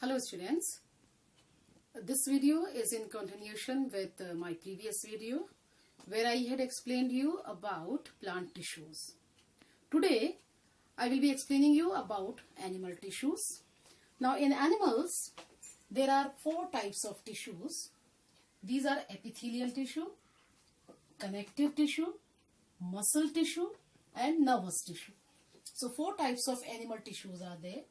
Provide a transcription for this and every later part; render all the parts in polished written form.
Hello students, this video is in continuation with my previous video where I had explained you about plant tissues. Today I will be explaining you about animal tissues. Now in animals there are four types of tissues. These are epithelial tissue, connective tissue, muscle tissue and nervous tissue. So four types of animal tissues are there.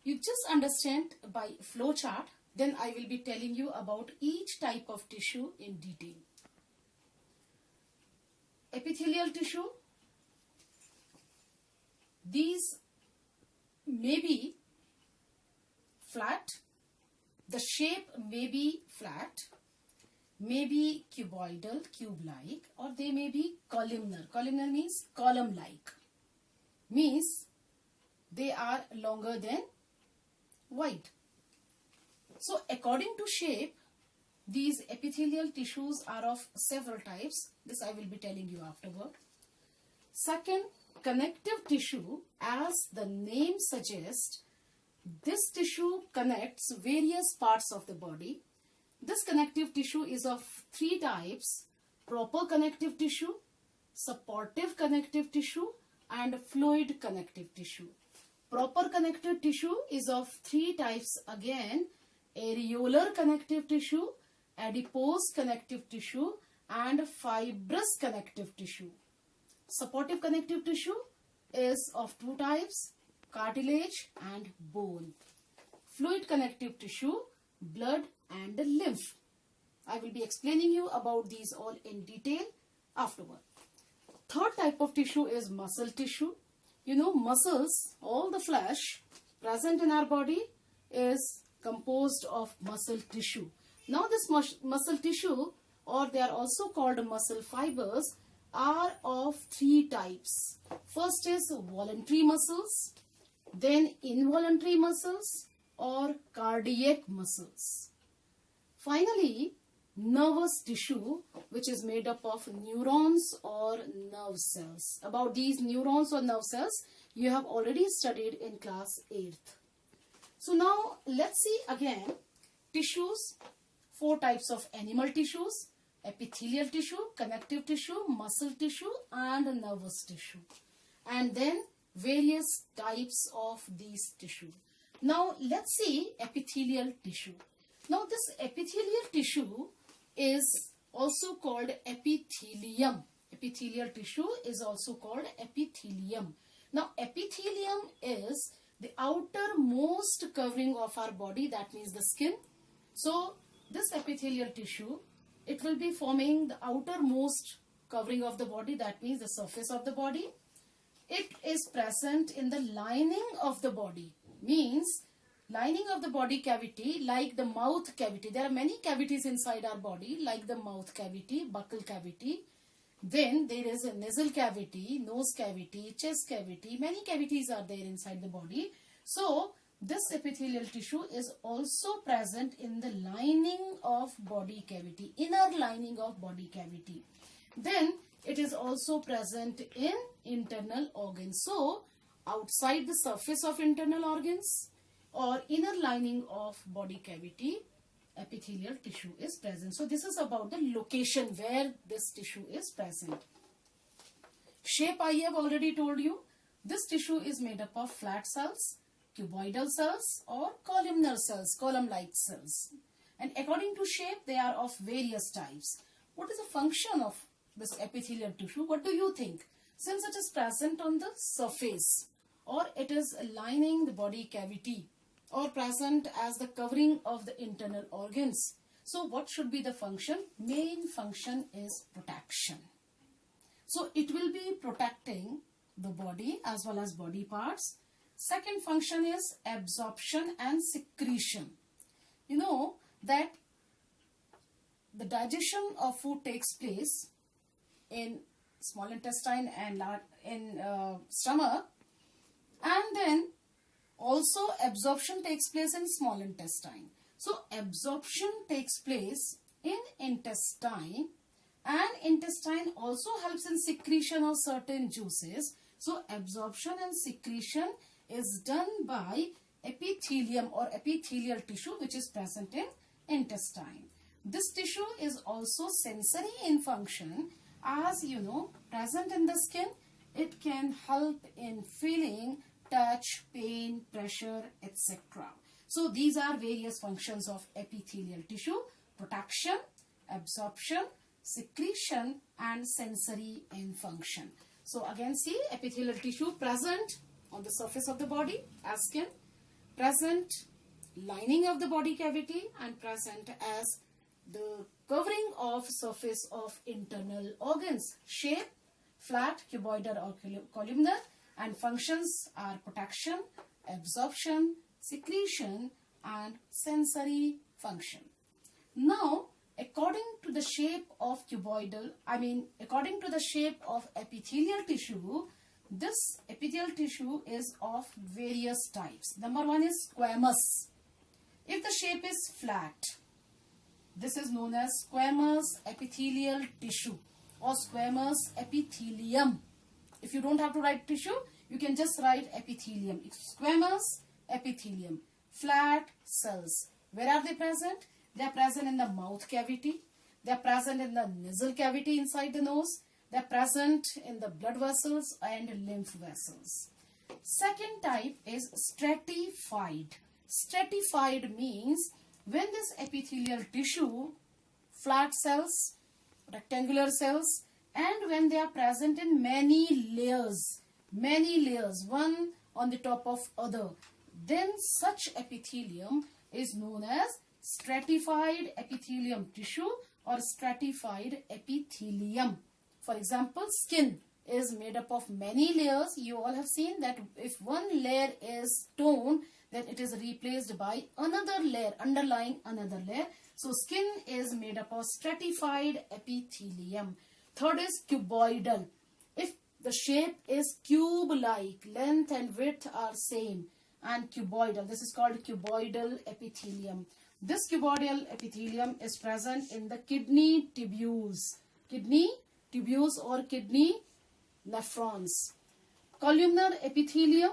You just understand by flow chart, then I will be telling you about each type of tissue in detail. Epithelial tissue, these may be flat, the shape may be flat, may be cuboidal, cube-like, or they may be columnar. Columnar means column-like, means they are longer than wide. So according to shape, these epithelial tissues are of several types. This I will be telling you afterward. Second, connective tissue, as the name suggests, this tissue connects various parts of the body. This connective tissue is of three types: proper connective tissue, supportive connective tissue and fluid connective tissue. Proper connective tissue is of three types again: areolar connective tissue, adipose connective tissue and fibrous connective tissue. Supportive connective tissue is of two types: cartilage and bone. Fluid connective tissue, blood and lymph. I will be explaining you about these all in detail afterward. Third type of tissue is muscle tissue. You know, muscles, all the flesh present in our body is composed of muscle tissue. Now this muscle tissue, or they are also called muscle fibers, are of three types. First is voluntary muscles, then involuntary muscles or cardiac muscles. Finally, nervous tissue, which is made up of neurons or nerve cells. About these neurons or nerve cells, you have already studied in class 8th. So now let's see again tissues, four types of animal tissues: epithelial tissue, connective tissue, muscle tissue and nervous tissue. And then various types of these tissue. Now let's see epithelial tissue. Now this epithelial tissue is also called epithelium. Epithelial tissue is also called epithelium. Now epithelium is the outermost covering of our body, that means the skin. So this epithelial tissue, it will be forming the outermost covering of the body, that means the surface of the body. It is present in the lining of the body, means lining of the body cavity, like the mouth cavity. There are many cavities inside our body, like the mouth cavity, buccal cavity. Then there is a nasal cavity, nose cavity, chest cavity. Many cavities are there inside the body. So this epithelial tissue is also present in the lining of body cavity, inner lining of body cavity. Then it is also present in internal organs. So outside the surface of internal organs or inner lining of body cavity, epithelial tissue is present. So this is about the location where this tissue is present. Shape I have already told you. This tissue is made up of flat cells, cuboidal cells or columnar cells, column-like cells. And according to shape, they are of various types. What is the function of this epithelial tissue? What do you think? Since it is present on the surface, or it is lining the body cavity, or present as the covering of the internal organs. So what should be the function? Main function is protection. So it will be protecting the body as well as body parts. Second function is absorption and secretion. You know that the digestion of food takes place in small intestine and in stomach, and then also absorption takes place in small intestine. So absorption takes place in intestine, and intestine also helps in secretion of certain juices. So absorption and secretion is done by epithelial epithelium or epithelial tissue which is present in intestine. This tissue is also sensory in function, as you know, present in the skin. It can help in feeling touch, pain, pressure, etc. So these are various functions of epithelial tissue: protection, absorption, secretion, and sensory in function. So again, see, epithelial tissue present on the surface of the body as skin, present lining of the body cavity, and present as the covering of surface of internal organs. Shape, flat, cuboidal or columnar, and functions are protection, absorption, secretion, and sensory function. Now, according to the shape of according to the shape of epithelial tissue, this epithelial tissue is of various types. Number one is squamous. If the shape is flat, this is known as squamous epithelial tissue or squamous epithelium. If you don't have to write tissue, you can just write epithelium. It's squamous epithelium. Flat cells. Where are they present? They are present in the mouth cavity. They are present in the nasal cavity inside the nose. They are present in the blood vessels and lymph vessels. Second type is stratified. Stratified means when this epithelial tissue, flat cells, rectangular cells, and when they are present in many layers, one on the top of other, then such epithelium is known as stratified epithelium tissue or stratified epithelium. For example, skin is made up of many layers. You all have seen that if one layer is torn, then it is replaced by another layer, underlying another layer. So skin is made up of stratified epithelium. Third is cuboidal. If the shape is cube-like, length and width are same, and cuboidal, this is called cuboidal epithelium. This cuboidal epithelium is present in the kidney tubules. Kidney tubules or kidney nephrons. Columnar epithelium,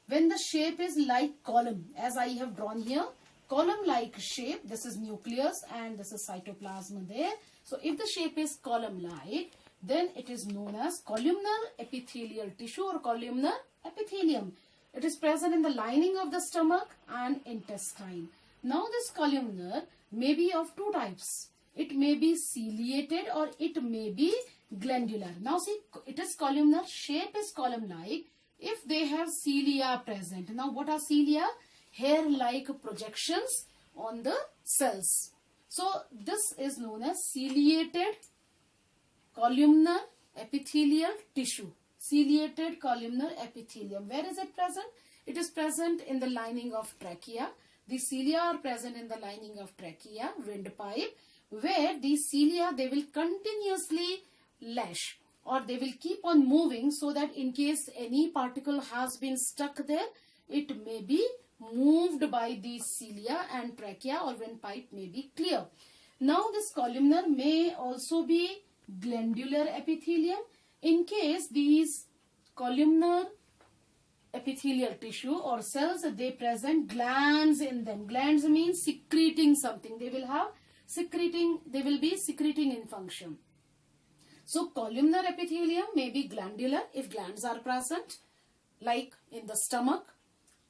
when the shape is like column, as I have drawn here, column-like shape, this is nucleus and this is cytoplasm there. So if the shape is column-like, then it is known as columnar epithelial tissue or columnar epithelium. It is present in the lining of the stomach and intestine. Now this columnar may be of two types. It may be ciliated or it may be glandular. Now see, it is columnar, shape is column-like if they have cilia present. Now what are cilia? Hair-like projections on the cells. So this is known as ciliated columnar epithelial tissue. Ciliated columnar epithelium. Where is it present? It is present in the lining of trachea. The cilia are present in the lining of trachea, windpipe, where these cilia, they will continuously lash or they will keep on moving so that in case any particle has been stuck there, it may be moved by these cilia and trachea or windpipe may be clear. Now this columnar may also be glandular epithelium in case these columnar epithelial tissue or cells, they present glands in them. Glands means secreting something. They will be secreting in function. So columnar epithelium may be glandular if glands are present, like in the stomach,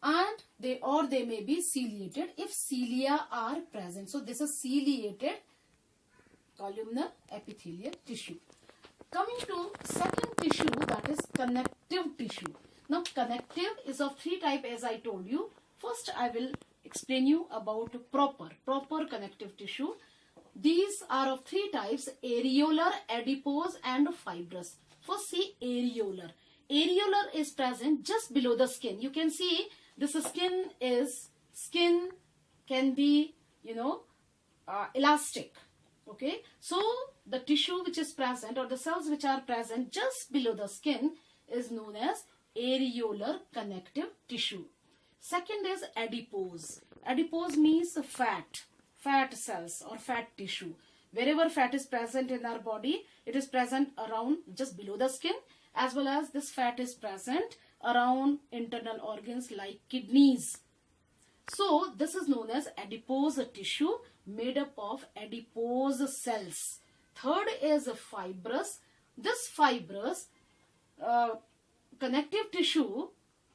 and they may be ciliated if cilia are present. So this is ciliated columnar epithelial tissue. Coming to second tissue, that is connective tissue. Now connective is of three types, as I told you. First I will explain you about proper connective tissue. These are of three types: areolar, adipose and fibrous. First see areolar. Areolar is present just below the skin. You can see this skin can be, elastic. Okay, so the tissue which is present or the cells which are present just below the skin is known as areolar connective tissue. Second is adipose. Adipose means fat cells or fat tissue. Wherever fat is present in our body, it is present around just below the skin, as well as this fat is present around internal organs like kidneys. So this is known as adipose tissue made up of adipose cells. Third is fibrous. This fibrous connective tissue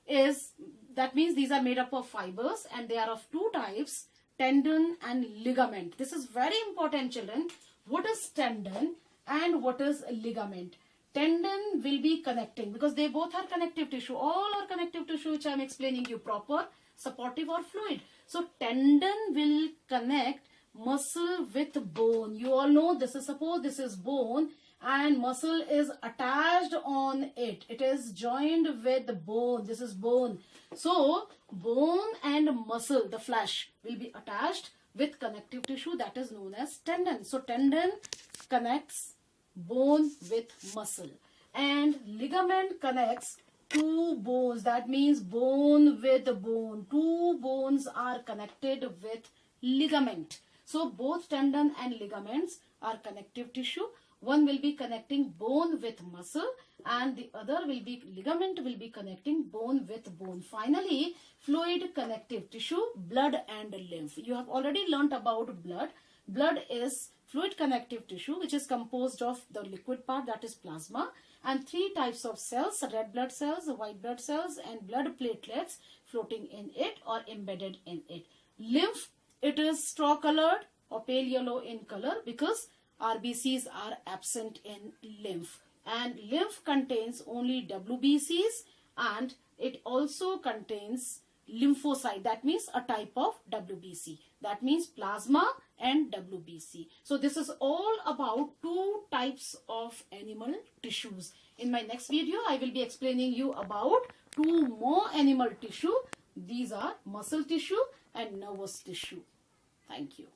is, that means these are made up of fibers and they are of two types, tendon and ligament. This is very important, children. What is tendon and what is ligament? Tendon will be connecting because they both are connective tissue. All are connective tissue which I am explaining you, proper, supportive or fluid. So tendon will connect muscle with bone. You all know this is, suppose this is bone and muscle is attached on it. It is joined with bone. This is bone. So bone and muscle, the flesh, will be attached with connective tissue that is known as tendon. So tendon connects bone with muscle and ligament connects two bones. That means bone with bone. Two bones are connected with ligament. So both tendon and ligaments are connective tissue. One will be connecting bone with muscle and the other will be, ligament will be connecting bone with bone. Finally, fluid connective tissue, blood and lymph. You have already learnt about blood. Blood is fluid connective tissue which is composed of the liquid part, that is plasma, and three types of cells, red blood cells, white blood cells and blood platelets floating in it or embedded in it. Lymph, it is straw colored or pale yellow in color because RBCs are absent in lymph, and lymph contains only WBCs and it also contains lymphocyte, that means a type of WBC, that means plasma and WBC. So this is all about two types of animal tissues. In my next video I will be explaining you about two more animal tissue. These are muscle tissue and nervous tissue. Thank you.